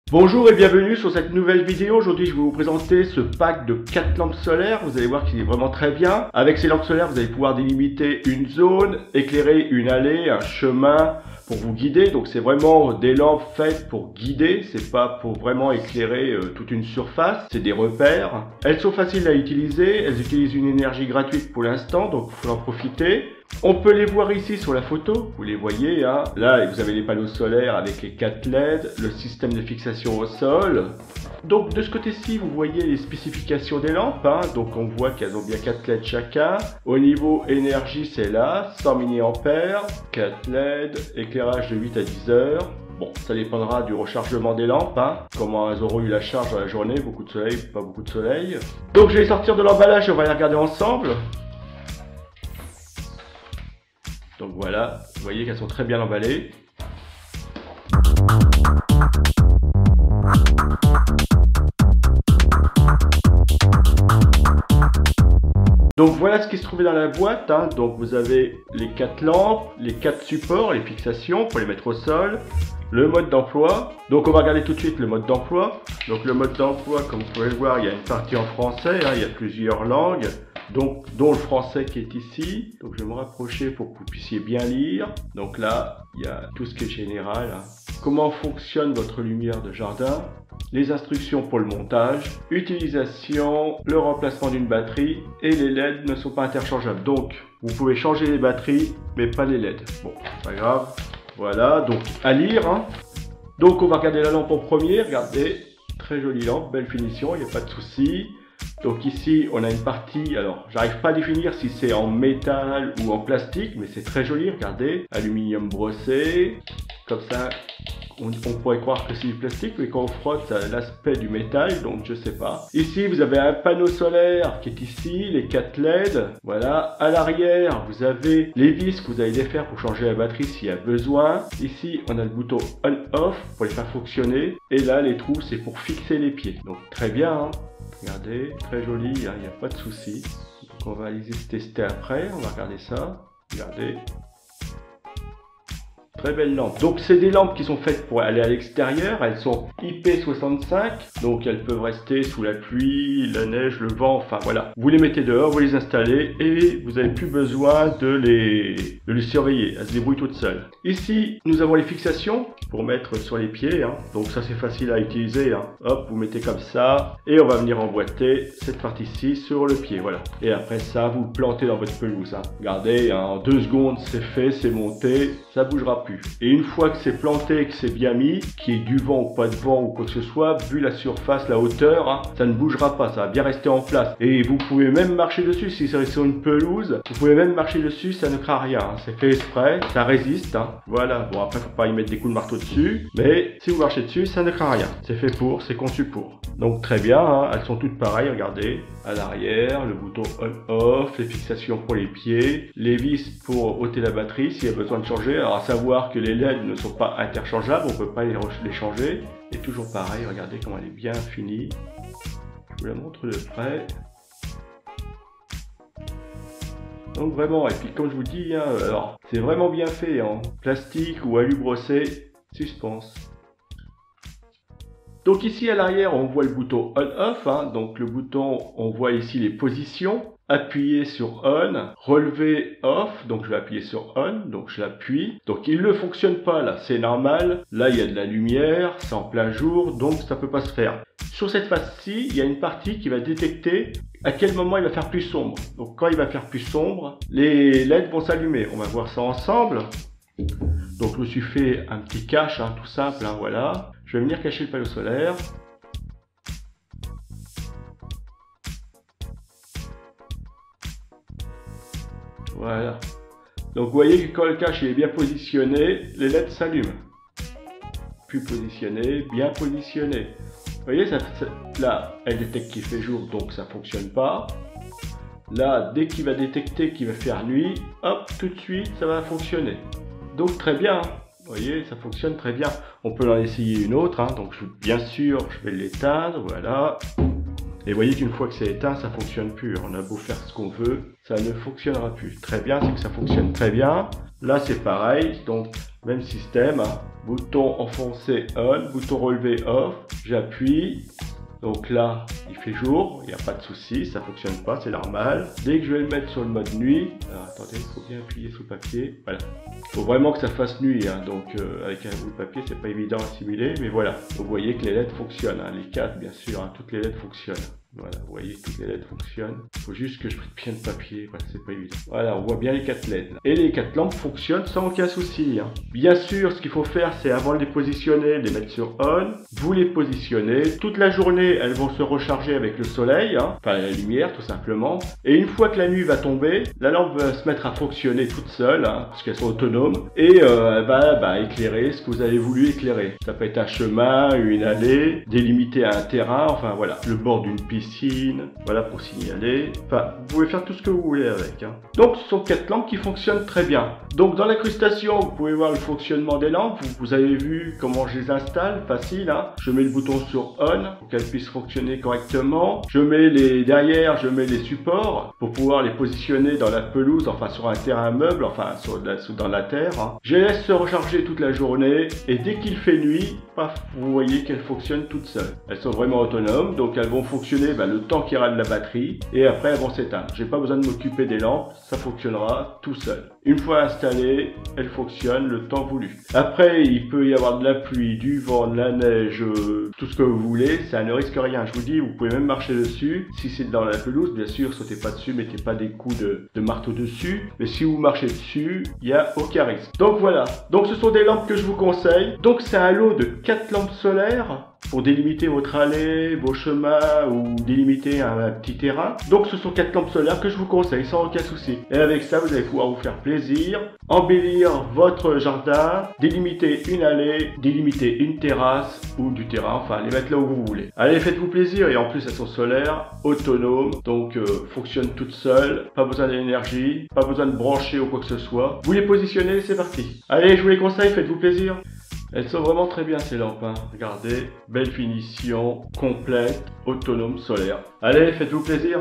Bonjour et bienvenue sur cette nouvelle vidéo. Aujourd'hui je vais vous présenter ce pack de 4 lampes solaires. Vous allez voir qu'il est vraiment très bien. Avec ces lampes solaires vous allez pouvoir délimiter une zone, éclairer une allée, un chemin pour vous guider. Donc c'est vraiment des lampes faites pour guider, c'est pas pour vraiment éclairer toute une surface. C'est des repères. Elles sont faciles à utiliser, elles utilisent une énergie gratuite pour l'instant, donc il faut en profiter. On peut les voir ici sur la photo, vous les voyez, hein. Là vous avez les panneaux solaires avec les 4 LED, le système de fixation au sol. Donc de ce côté-ci vous voyez les spécifications des lampes, hein. Donc on voit qu'elles ont bien 4 LED chacun. Au niveau énergie c'est là, 100 mAh, 4 LED, éclairage de 8 à 10 heures. Bon, ça dépendra du rechargement des lampes, hein. Comment elles auront eu la charge dans la journée, beaucoup de soleil, pas beaucoup de soleil. Donc je vais les sortir de l'emballage et on va les regarder ensemble. Donc voilà, vous voyez qu'elles sont très bien emballées. Donc voilà ce qui se trouvait dans la boîte, hein. Donc vous avez les 4 lampes, les 4 supports, les fixations pour les mettre au sol, le mode d'emploi. Donc on va regarder tout de suite le mode d'emploi. Donc le mode d'emploi, comme vous pouvez le voir, il y a une partie en français, hein, il y a plusieurs langues. Donc, dont le français qui est ici. Donc je vais me rapprocher pour que vous puissiez bien lire. Donc là, il y a tout ce qui est général, hein. Comment fonctionne votre lumière de jardin, les instructions pour le montage, utilisation, le remplacement d'une batterie et les LED ne sont pas interchangeables. Donc vous pouvez changer les batteries mais pas les LED. Bon, c'est pas grave. Voilà, donc à lire, hein. Donc on va regarder la lampe en premier. Regardez, très jolie lampe, belle finition, il n'y a pas de souci. Donc ici on a une partie, alors j'arrive pas à définir si c'est en métal ou en plastique, mais c'est très joli, regardez, aluminium brossé, comme ça on pourrait croire que c'est du plastique, mais quand on frotte ça a l'aspect du métal, donc je sais pas. Ici vous avez un panneau solaire qui est ici, les 4 LED, voilà. À l'arrière vous avez les vis que vous allez défaire pour changer la batterie s'il y a besoin. Ici on a le bouton on-off pour les faire fonctionner, et là les trous c'est pour fixer les pieds, donc très bien, hein. Regardez, très joli, il n'y a pas de souci. Donc on va les tester après, on va regarder ça. Regardez. Très belle lampe. Donc c'est des lampes qui sont faites pour aller à l'extérieur. Elles sont IP65, donc elles peuvent rester sous la pluie, la neige, le vent, enfin voilà. Vous les mettez dehors, vous les installez et vous n'avez plus besoin de les surveiller. Elles se débrouillent toutes seules. Ici, nous avons les fixations pour mettre sur les pieds, hein. Donc ça c'est facile à utiliser, hein. Hop, vous mettez comme ça et on va venir emboîter cette partie-ci sur le pied, voilà. Et après ça, vous le plantez dans votre pelouse, hein. Regardez, hein, en 2 secondes c'est fait, c'est monté, ça bougera plus. Et une fois que c'est planté, que c'est bien mis, qu'il y ait du vent ou pas de vent ou quoi que ce soit, vu la surface, la hauteur, hein, ça ne bougera pas, ça va bien rester en place. Et vous pouvez même marcher dessus, si c'est sur une pelouse, vous pouvez même marcher dessus, ça ne craint rien, hein. C'est fait exprès, ça résiste, hein. Voilà, bon après faut pas y mettre des coups de marteau dessus, mais si vous marchez dessus, ça ne craint rien. C'est fait pour, c'est conçu pour. Donc très bien, hein, elles sont toutes pareilles, regardez, à l'arrière, le bouton on-off, les fixations pour les pieds, les vis pour ôter la batterie s'il y a besoin de changer. Alors à savoir que les LED ne sont pas interchangeables, on ne peut pas les changer. Et toujours pareil, regardez comment elle est bien finie. Je vous la montre de près. Donc vraiment, et puis comme je vous dis, hein, alors c'est vraiment bien fait, en plastique ou alu brossé, suspense. Donc ici à l'arrière on voit le bouton on-off, hein. Donc le bouton, on voit ici les positions. Appuyer sur on, relever off, donc je vais appuyer sur on, donc je l'appuie. Donc il ne fonctionne pas là, c'est normal. Là il y a de la lumière, c'est en plein jour, donc ça peut pas se faire. Sur cette face-ci, il y a une partie qui va détecter à quel moment il va faire plus sombre. Donc quand il va faire plus sombre, les LED vont s'allumer. On va voir ça ensemble. Donc je me suis fait un petit cache, hein, tout simple, hein, voilà. Je vais venir cacher le panneau solaire. Voilà. Donc vous voyez que quand le cache est bien positionné, les LED s'allument. Plus positionné, bien positionné. Vous voyez, là, elle détecte qu'il fait jour, donc ça ne fonctionne pas. Là, dès qu'il va détecter qu'il va faire nuit, hop, tout de suite, ça va fonctionner. Donc très bien. Vous voyez, ça fonctionne très bien. On peut en essayer une autre, hein. Donc bien sûr, je vais l'éteindre, voilà. Et vous voyez qu'une fois que c'est éteint, ça ne fonctionne plus. On a beau faire ce qu'on veut, ça ne fonctionnera plus. Très bien, c'est que ça fonctionne très bien. Là c'est pareil, donc même système, hein. Bouton enfoncé on, bouton relevé off, j'appuie. Donc là, il fait jour, il n'y a pas de souci, ça fonctionne pas, c'est normal. Dès que je vais le mettre sur le mode nuit, alors attendez, il faut bien appuyer sur le papier, voilà. Il faut vraiment que ça fasse nuit, hein. Donc avec un bout de papier, c'est pas évident à simuler, mais voilà. Vous voyez que les LED fonctionnent, hein. Les 4 bien sûr, hein. Toutes les LED fonctionnent. Voilà, vous voyez, toutes les LED fonctionnent. Il faut juste que je prenne bien le papier, voilà, c'est pas évident. Voilà, on voit bien les 4 LED. Et les 4 lampes fonctionnent sans aucun souci, hein. Bien sûr, ce qu'il faut faire, c'est avant de les positionner, les mettre sur on. Vous les positionnez. Toute la journée, elles vont se recharger avec le soleil, hein. Enfin la lumière, tout simplement. Et une fois que la nuit va tomber, la lampe va se mettre à fonctionner toute seule, hein, parce qu'elles sont autonomes. Et elle va éclairer ce que vous avez voulu éclairer. Ça peut être un chemin, une allée, délimité à un terrain, enfin voilà, le bord d'une piscine. Voilà pour signaler. Enfin, vous pouvez faire tout ce que vous voulez avec, hein. Donc, ce sont 4 lampes qui fonctionnent très bien. Donc, dans l'incrustation, vous pouvez voir le fonctionnement des lampes. Vous avez vu comment je les installe, facile, hein. Je mets le bouton sur on pour qu'elles puissent fonctionner correctement. Je mets derrière, je mets les supports pour pouvoir les positionner dans la pelouse, enfin sur un terrain meuble, enfin dans la terre, hein. Je les laisse se recharger toute la journée et dès qu'il fait nuit, paf, vous voyez qu'elles fonctionnent toutes seules. Elles sont vraiment autonomes, donc elles vont fonctionner le temps qu'il y aura de la batterie et après elles vont s'éteindre. J'ai pas besoin de m'occuper des lampes, ça fonctionnera tout seul. Une fois installée, elle fonctionne le temps voulu. Après, il peut y avoir de la pluie, du vent, de la neige, tout ce que vous voulez, ça ne risque rien. Je vous dis, vous pouvez même marcher dessus. Si c'est dans la pelouse, bien sûr, sautez pas dessus, mettez pas des coups de marteau dessus. Mais si vous marchez dessus, il n'y a aucun risque. Donc voilà. Donc ce sont des lampes que je vous conseille. Donc c'est un lot de 4 lampes solaires pour délimiter votre allée, vos chemins ou délimiter un petit terrain. Donc ce sont 4 lampes solaires que je vous conseille sans aucun souci. Et avec ça, vous allez pouvoir vous faire plaisir, embellir votre jardin, délimiter une allée, délimiter une terrasse ou du terrain, enfin les mettre là où vous voulez. Allez, faites-vous plaisir et en plus elles sont solaires, autonomes, donc fonctionnent toutes seules, pas besoin d'énergie, pas besoin de brancher ou quoi que ce soit. Vous les positionnez, c'est parti. Allez, je vous les conseille, faites-vous plaisir. Elles sont vraiment très bien ces lampes, hein. Regardez, belle finition, complète, autonome, solaire. Allez, faites-vous plaisir.